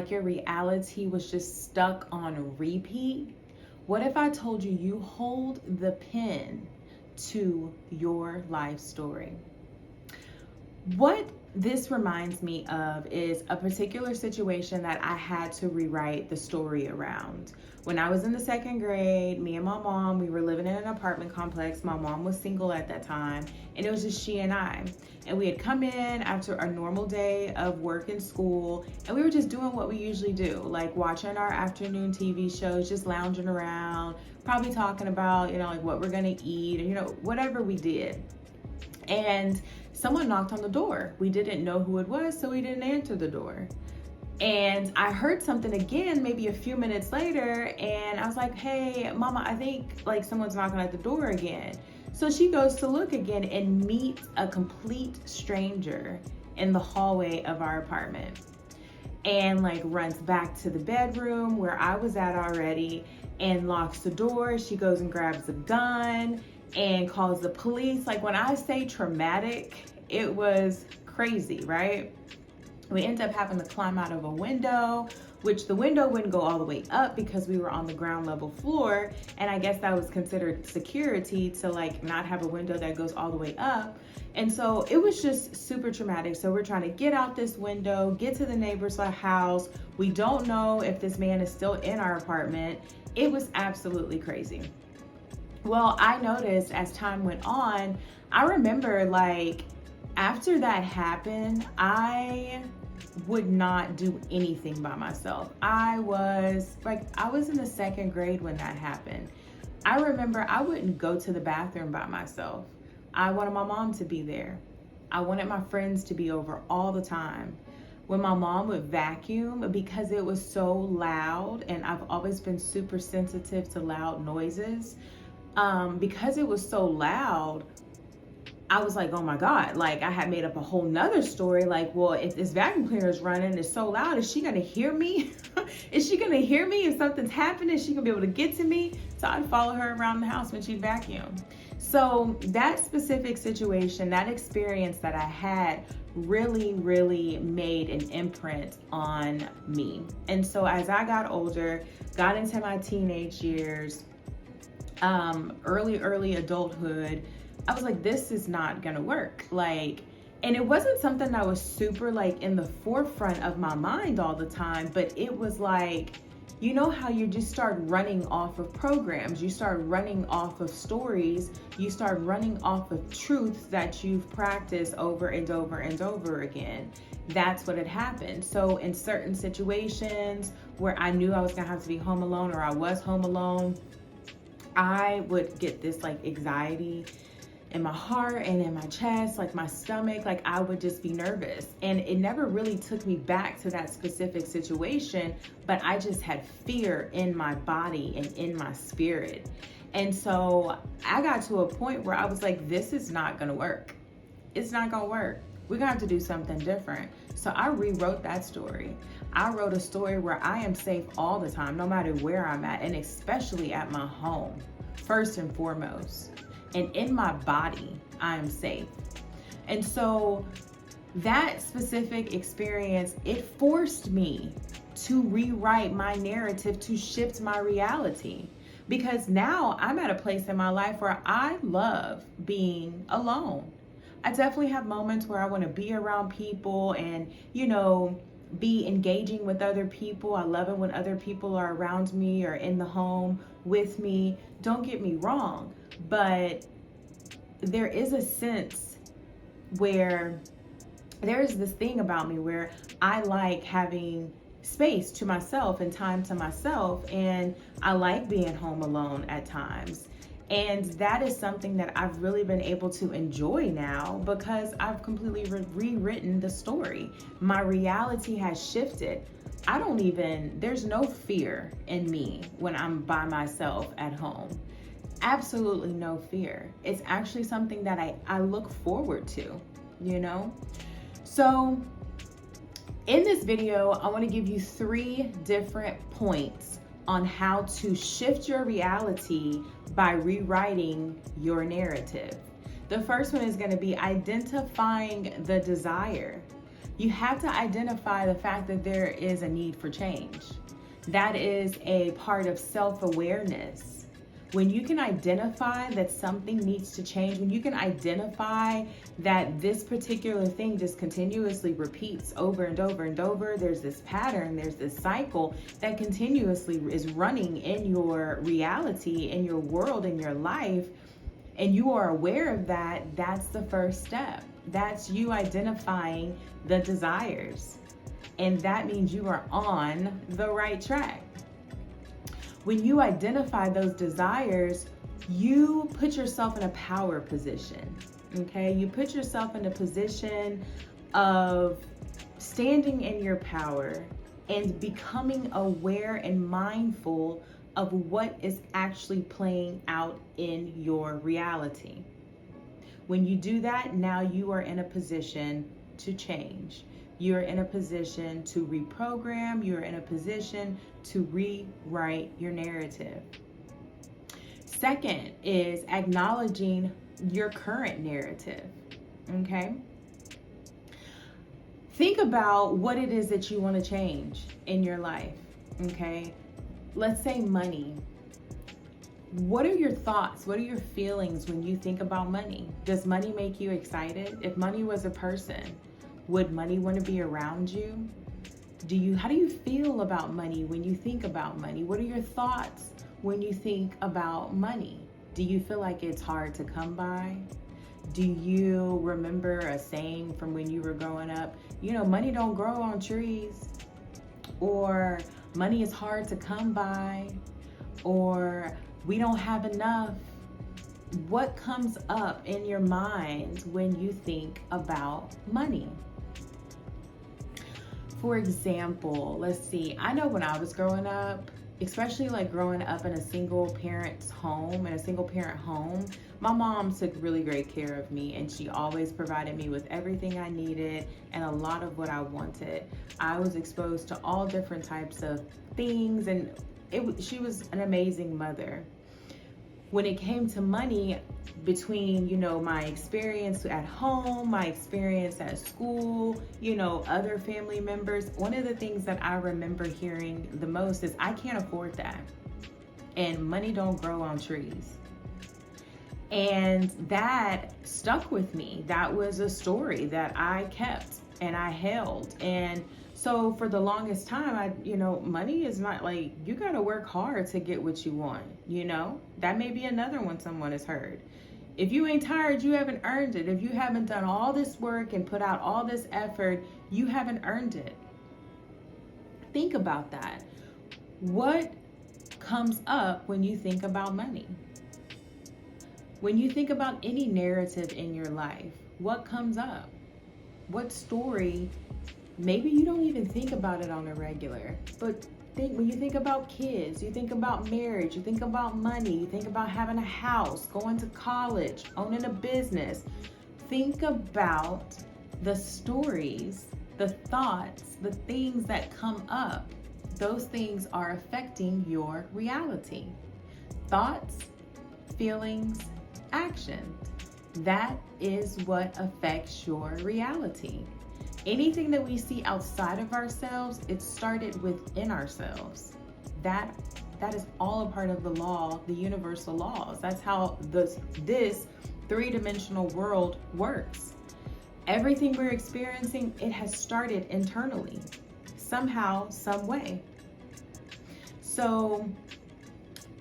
like your reality was just stuck on repeat, what if I told you you hold the pen to your life story? What this reminds me of is a particular situation that I had to rewrite the story around. When I was in the second grade, me and my mom, we were living in an apartment complex. My mom was single at that time, and it was just she and I. And we had come in after a normal day of work and school, and we were just doing what we usually do, like watching our afternoon TV shows, just lounging around, probably talking about, like what we're gonna eat, or, whatever we did. And someone knocked on the door. We didn't know who it was, so we didn't answer the door. And I heard something again, maybe a few minutes later, and I was like, hey, Mama, I think like someone's knocking at the door again. So she goes to look again and meets a complete stranger in the hallway of our apartment, and like runs back to the bedroom where I was at already and locks the door. She goes and grabs a gun and calls the police. Like, when I say traumatic, it was crazy, right? We ended up having to climb out of a window, which the window wouldn't go all the way up because we were on the ground level floor. And I guess that was considered security to like not have a window that goes all the way up. And so it was just super traumatic. So we're trying to get out this window, get to the neighbor's house. We don't know if this man is still in our apartment. It was absolutely crazy. Well, I noticed as time went on, I remember like after that happened, I would not do anything by myself. I was in the second grade when that happened. I remember I wouldn't go to the bathroom by myself. I wanted my mom to be there. I wanted my friends to be over all the time. When my mom would vacuum, because it was so loud, and I've always been super sensitive to loud noises, because it was so loud, I was like, oh my God, like I had made up a whole nother story. Like, well, if this vacuum cleaner is running, it's so loud, is she gonna hear me? Is she gonna hear me if something's happening? Is she gonna be able to get to me? So I'd follow her around the house when she vacuumed. So that specific situation, that experience that I had really, really made an imprint on me. And so as I got older, got into my teenage years, early adulthood, I was like, this is not gonna work. Like, and it wasn't something that was super like in the forefront of my mind all the time, but it was like, you know how you just start running off of programs, you start running off of stories, you start running off of truths that you've practiced over and over and over again. That's what had happened. So in certain situations where I knew I was gonna have to be home alone, or I was home alone, I would get this like anxiety in my heart and in my chest, like my stomach, like I would just be nervous. And it never really took me back to that specific situation, but I just had fear in my body and in my spirit. And so I got to a point where I was like, this is not gonna work. It's not gonna work. We're gonna have to do something different. So I rewrote that story. I wrote a story where I am safe all the time, no matter where I'm at, and especially at my home, first and foremost. And in my body, I am safe. And so that specific experience, it forced me to rewrite my narrative, to shift my reality. Because now I'm at a place in my life where I love being alone. I definitely have moments where I want to be around people and, be engaging with other people. I love it when other people are around me or in the home with me. Don't get me wrong, but there is a sense where there's this thing about me where I like having space to myself and time to myself, and I like being home alone at times. And that is something that I've really been able to enjoy now because I've completely rewritten the story. My reality has shifted. There's no fear in me when I'm by myself at home. Absolutely no fear. It's actually something that I look forward to, So in this video, I want to give you 3 different points on how to shift your reality by rewriting your narrative. The first one is going to be identifying the desire. You have to identify the fact that there is a need for change. That is a part of self-awareness. When you can identify that something needs to change, when you can identify that this particular thing just continuously repeats over and over and over, there's this pattern, there's this cycle that continuously is running in your reality, in your world, in your life, and you are aware of that, that's the first step. That's you identifying the desires. And that means you are on the right track. When you identify those desires, you put yourself in a power position, okay? You put yourself in a position of standing in your power and becoming aware and mindful of what is actually playing out in your reality. When you do that, now you are in a position to change. You're in a position to reprogram. You're in a position to rewrite your narrative. Second is acknowledging your current narrative, okay? Think about what it is that you want to change in your life, okay? Let's say money. What are your thoughts? What are your feelings when you think about money? Does money make you excited? If money was a person, would money want to be around you? How do you feel about money when you think about money? What are your thoughts when you think about money? Do you feel like it's hard to come by? Do you remember a saying from when you were growing up? You know, money don't grow on trees, or money is hard to come by, or we don't have enough. What comes up in your mind when you think about money? For example, let's see, I know when I was growing up, especially like growing up in a single parent home, my mom took really great care of me, and she always provided me with everything I needed and a lot of what I wanted. I was exposed to all different types of things, and she was an amazing mother. When it came to money, between, my experience at home, my experience at school, other family members, one of the things that I remember hearing the most is, I can't afford that. And money don't grow on trees. And that stuck with me. That was a story that I kept and I held. And so for the longest time, money is not like, you got to work hard to get what you want. That may be another one someone has heard. If you ain't tired, you haven't earned it. If you haven't done all this work and put out all this effort, you haven't earned it. Think about that. What comes up when you think about money? When you think about any narrative in your life, what comes up? What story? Maybe you don't even think about it on a regular, but when you think about kids, you think about marriage, you think about money, you think about having a house, going to college, owning a business. Think about the stories, the thoughts, the things that come up. Those things are affecting your reality. Thoughts, feelings, actions. That is what affects your reality. Anything that we see outside of ourselves, it started within ourselves. That is all a part of the law, the universal laws. That's how this three-dimensional world works. Everything we're experiencing, it has started internally, somehow, some way. So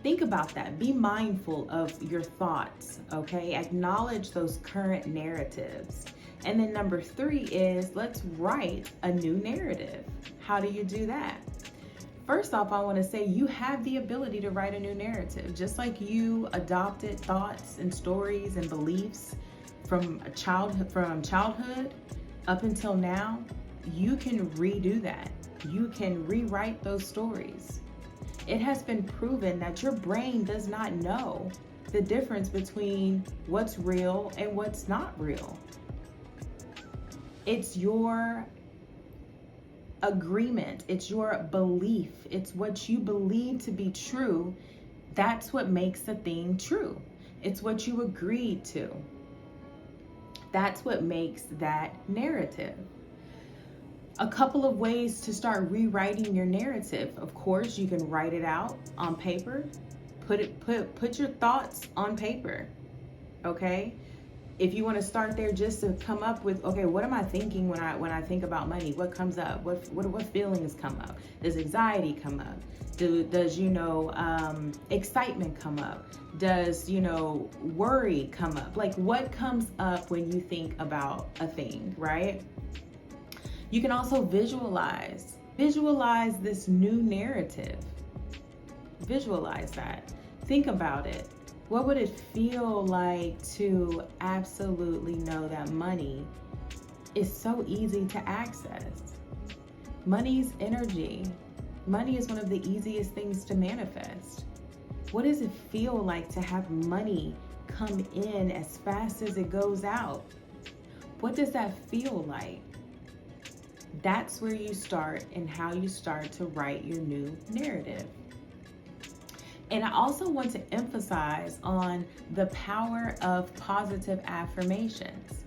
think about that. Be mindful of your thoughts, okay? Acknowledge those current narratives. And then number 3 is, let's write a new narrative. How do you do that? First off, I want to say you have the ability to write a new narrative. Just like you adopted thoughts and stories and beliefs from childhood up until now, you can redo that. You can rewrite those stories. It has been proven that your brain does not know the difference between what's real and what's not real. It's your agreement. It's your belief. It's what you believe to be true. That's what makes the thing true. It's what you agreed to. That's what makes that narrative. A couple of ways to start rewriting your narrative. Of course, you can write it out on paper. Put your thoughts on paper. Okay? If you want to start there, just to come up with, okay, what am I thinking when I think about money? What comes up? What feelings come up? Does anxiety come up? Does excitement come up? Does worry come up? Like, what comes up when you think about a thing, right? You can also visualize this new narrative. Visualize that. Think about it. What would it feel like to absolutely know that money is so easy to access? Money's energy. Money is one of the easiest things to manifest. What does it feel like to have money come in as fast as it goes out? What does that feel like? That's where you start, and how you start to write your new narrative. And I also want to emphasize on the power of positive affirmations.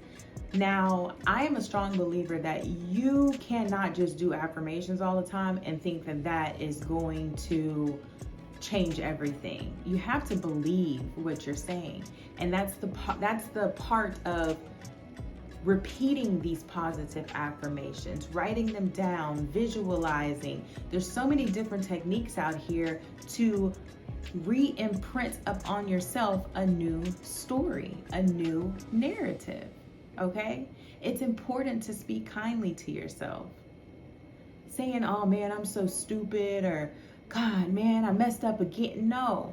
Now, I am a strong believer that you cannot just do affirmations all the time and think that that is going to change everything. You have to believe what you're saying. And that's the part of repeating these positive affirmations, writing them down, visualizing. There's so many different techniques out here to re-imprint upon yourself a new story, a new narrative, okay? It's important to speak kindly to yourself. Saying, oh man, I'm so stupid, or God, man, I messed up again. No.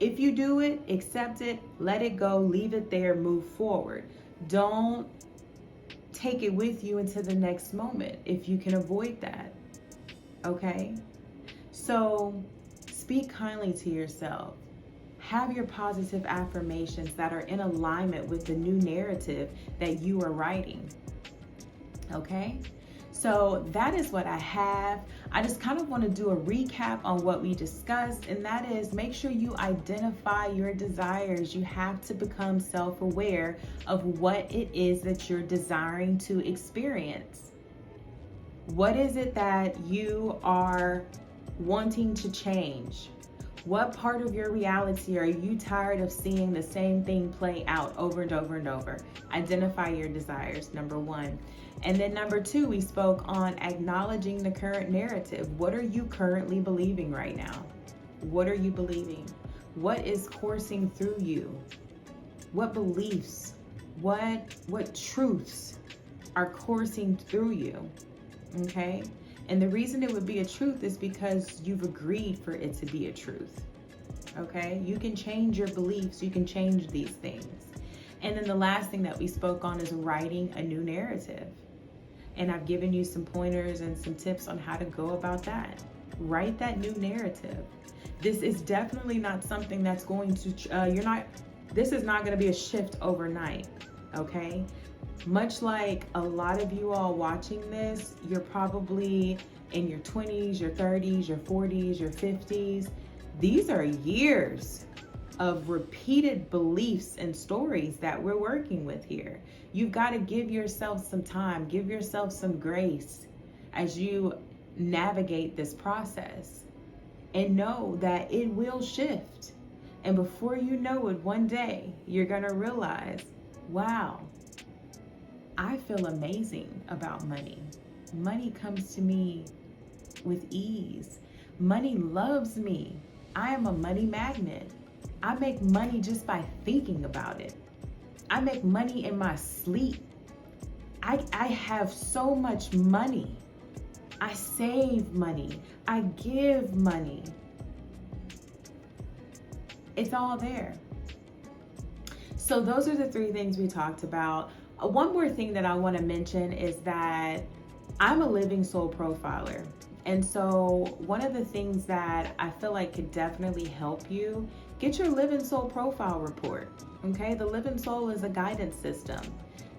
If you do it, accept it, let it go, leave it there, move forward. Don't take it with you into the next moment if you can avoid that, okay? So speak kindly to yourself. Have your positive affirmations that are in alignment with the new narrative that you are writing, okay? So that is what I have. I just kind of want to do a recap on what we discussed, and that is, make sure you identify your desires. You have to become self-aware of what it is that you're desiring to experience. What is it that you are wanting to change? What part of your reality are you tired of seeing the same thing play out over and over and over? Identify your desires, number one. And then number two, we spoke on acknowledging the current narrative. What are you currently believing right now? What are you believing? What is coursing through you? What beliefs, what truths are coursing through you? Okay? And the reason it would be a truth is because you've agreed for it to be a truth. Okay? You can change your beliefs. You can change these things. And then the last thing that we spoke on is writing a new narrative. And This given you some pointers and some tips on how to go about that. Write that new narrative. This is definitely not something that's going to, this is not going to be a shift overnight. Okay? Much like a lot of you all watching this, you're probably in your 20s, your 30s, your 40s, your 50s. These are years of repeated beliefs and stories that we're working with here. You've got to give yourself some time, give yourself some grace as you navigate this process, and know that it will shift. And before you know it, one day you're going to realize, wow, I feel amazing about money. Money comes to me with ease. Money loves me. I am a money magnet. I make money just by thinking about it. I make money in my sleep. I have so much money. I save money. I give money. It's all there. So those are the three things we talked about. One more thing that I want to mention is that I'm a living soul profiler. And so one of the things that I feel like could definitely help you, get your Living Soul Profile Report. Okay, the Living Soul is a guidance system,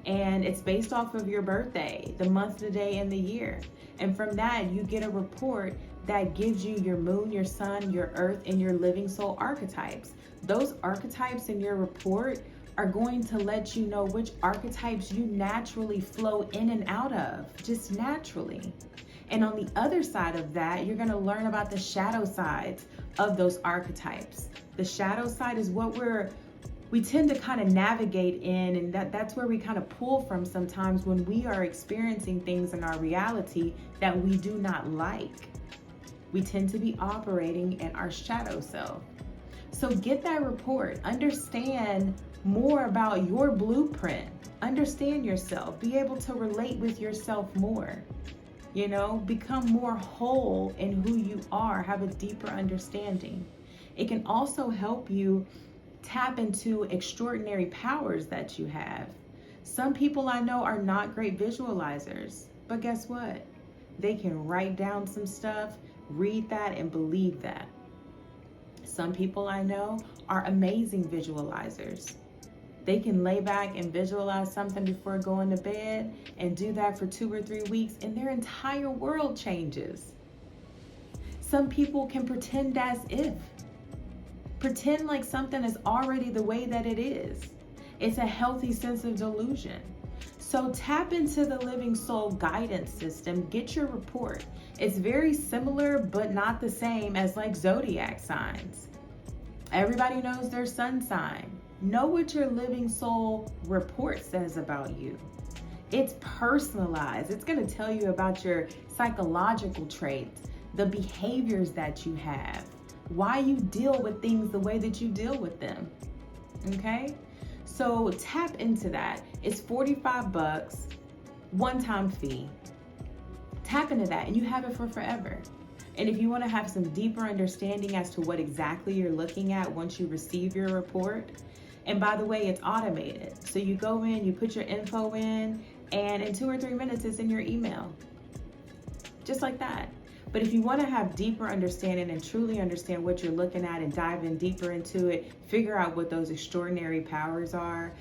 and it's based off of your birthday, the month, the day, and the year. And from that, you get a report that gives you your moon, your sun, your earth, and your living soul archetypes. Those archetypes in your report are going to let you know which archetypes you naturally flow in and out of, just naturally. And on the other side of that, you're going to learn about the shadow sides of those archetypes. The shadow side is what we tend to kind of navigate in, and that's where we kind of pull from sometimes when we are experiencing things in our reality that we do not like. We tend to be operating in our shadow self. So get that report. Understand more about your blueprint. Understand yourself. Be able to relate with yourself more. You know, become more whole in who you are. Have a deeper understanding. It can also help you tap into extraordinary powers that you have. Some people I know are not great visualizers, but guess what? They can write down some stuff, read that, and believe that. Some people I know are amazing visualizers. They can lay back and visualize something before going to bed and do that for 2 or 3 weeks, and their entire world changes. Some people can pretend as if. Pretend like something is already the way that it is. It's a healthy sense of delusion. So tap into the Living Soul guidance system. Get your report. It's very similar, but not the same as like zodiac signs. Everybody knows their sun sign. Know what your Living Soul report says about you. It's personalized. It's going to tell you about your psychological traits, the behaviors that you have, why you deal with things the way that you deal with them. Okay? So tap into that. It's $45, one-time fee. Tap into that and you have it for forever. And if you want to have some deeper understanding as to what exactly you're looking at once you receive your report, and by the way, it's automated. So you go in, you put your info in, and in 2 or 3 minutes, it's in your email. Just like that. But if you want to have deeper understanding and truly understand what you're looking at and dive in deeper into it, figure out what those extraordinary powers are,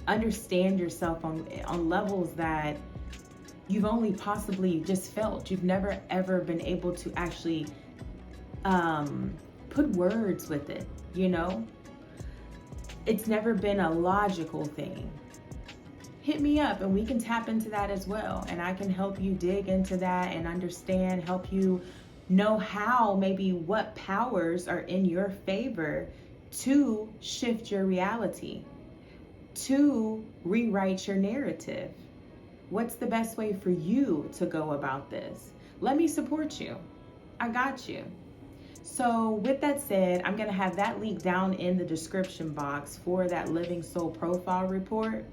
understand yourself on levels that you've only possibly just felt. You've never ever been able to actually put words with it, you know? It's never been a logical thing. Hit me up and we can tap into that as well. And I can help you dig into that and understand, help you know how, maybe what powers are in your favor to shift your reality, to rewrite your narrative. What's the best way for you to go about this? Let me support you. I got you. So with that said, I'm going to have that link down in the description box for that Living Soul profile report.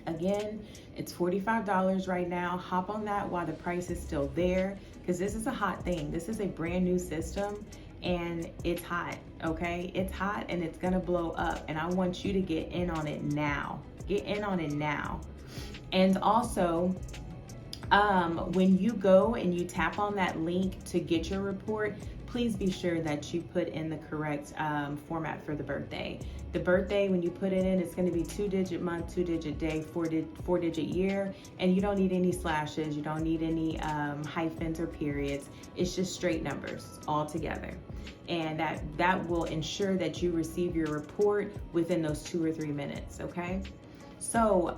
Again, it's $45 right now. Hop on that while the price is still there, because this is a hot thing. This is a brand new system and it's hot, okay? It's hot and it's going to blow up, and I want you to get in on it now. Get in on it now. And also, when you go and you tap on that link to get your report, please be sure that you put in the correct format for the birthday. The birthday, when you put it in, it's going to be 2-digit month, 2-digit day, 4-digit year, and you don't need any slashes, you don't need any hyphens or periods. It's just straight numbers all together, and that will ensure that you receive your report within those 2 or 3 minutes. Okay, so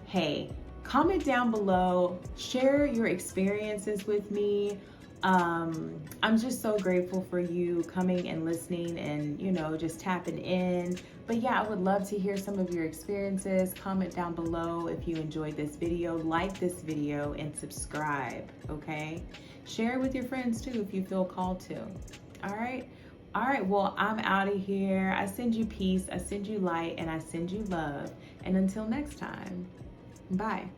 hey, comment down below, share your experiences with me. I'm just so grateful for you coming and listening and, you know, just tapping in. But yeah, I would love to hear some of your experiences. Comment down below if you enjoyed this video, like this video, and subscribe, okay? Share it with your friends too if you feel called to. All right? All right, well, I'm out of here. I send you peace, I send you light, and I send you love. And until next time, bye.